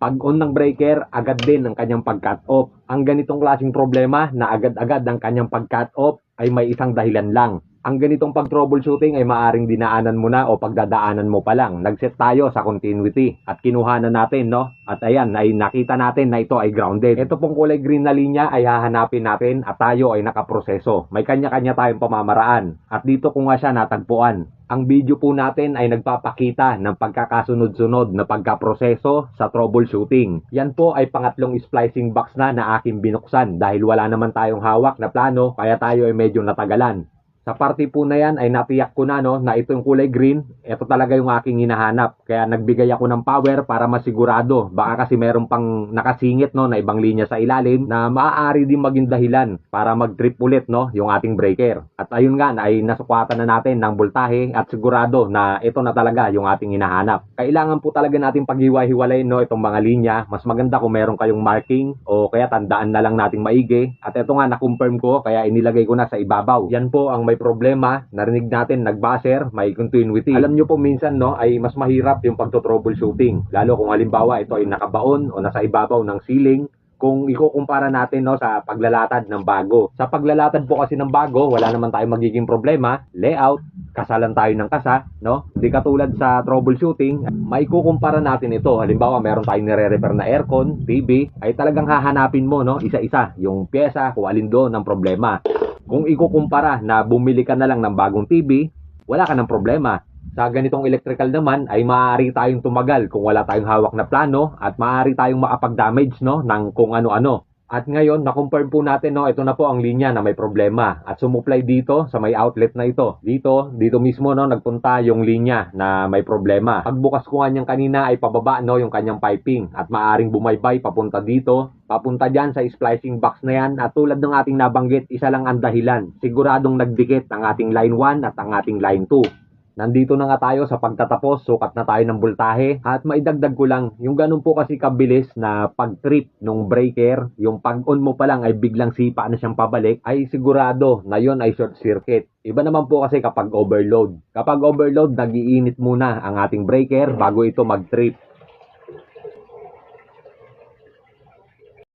Pag on ng breaker, agad din ang kanyang pag-cut off. Ang ganitong klaseng problema na agad-agad ang kanyang pag-cut off ay may isang dahilan lang. Ang ganitong pag-troubleshooting ay maaring dinaanan mo na o pagdadaanan mo pa lang. Nag-set tayo sa continuity at kinuhanan natin, no? At ayan, ay nakita natin na ito ay grounded. Ito pong kulay green na linya ay hahanapin natin at tayo ay nakaproseso. May kanya-kanya tayong pamamaraan. At dito ko nga siya natagpuan. Ang video po natin ay nagpapakita ng pagkakasunod-sunod na pagkaproseso sa troubleshooting. Yan po ay pangatlong splicing box na aking binuksan dahil wala naman tayong hawak na plano kaya tayo ay medyo natagalan. Sa parte po na yan ay natiyak ko na na ito yung kulay green, ito talaga yung aking hinahanap. Kaya nagbigay ako ng power para masigurado. Baka kasi meron pang nakasingit na ibang linya sa ilalim na maaari din maging dahilan para mag-trip ulit yung ating breaker. At ayun nga ay nasukatan na natin ng voltahe at sigurado na ito na talaga yung ating hinahanap. Kailangan po talaga natin paghiwa-hiwalayin itong mga linya. Mas maganda kung meron kayong marking o kaya tandaan na lang nating maigi. At ito nga na-confirm ko kaya inilagay ko na sa ibabaw. Yan po ang may problema, narinig natin nag-buzzer, may continuity. Alam nyo po minsan ay mas mahirap yung pagto-troubleshooting. Lalo kung halimbawa ito ay nakabaon o nasa ibabaw ng ceiling. Kung ikukumpara natin sa paglalatad ng bago. Sa paglalatad po kasi ng bago, wala naman tayong magiging problema. Layout, kasalan tayo ng kasa, Hindi katulad sa troubleshooting, may kukumpara natin ito. Halimbawa, meron tayong nire-repair na aircon, TV, ay talagang hahanapin mo, isa-isa, yung pyesa, kung alin doon ang problema. Kung ikukumpara na bumili ka na lang ng bagong TV, wala ka ng problema. Sa ganitong electrical naman ay maaari tayong tumagal kung wala tayong hawak na plano at maaari tayong makapag-damage ng kung ano-ano. At ngayon, na-confirm po natin ito na po ang linya na may problema at sumupply dito sa may outlet na ito. Dito mismo nagpunta yung linya na may problema. Pagbukas ko nga niyan kanina ay pababa yung kanyang piping at maaring bumaybay papunta dito. Papunta dyan sa splicing box na yan at tulad ng ating nabanggit, isa lang ang dahilan. Siguradong nagdikit ang ating line 1 at ang ating line 2. Nandito na nga tayo sa pagtatapos, sukat na tayo ng voltahe at maidagdag ko lang, yung ganun po kasi kabilis na pag-trip nung breaker, yung pag-on mo pa lang ay biglang sipa na siyang pabalik, ay sigurado na yon ay short circuit. Iba naman po kasi kapag overload. Kapag overload, nag-iinit muna ang ating breaker bago ito mag-trip.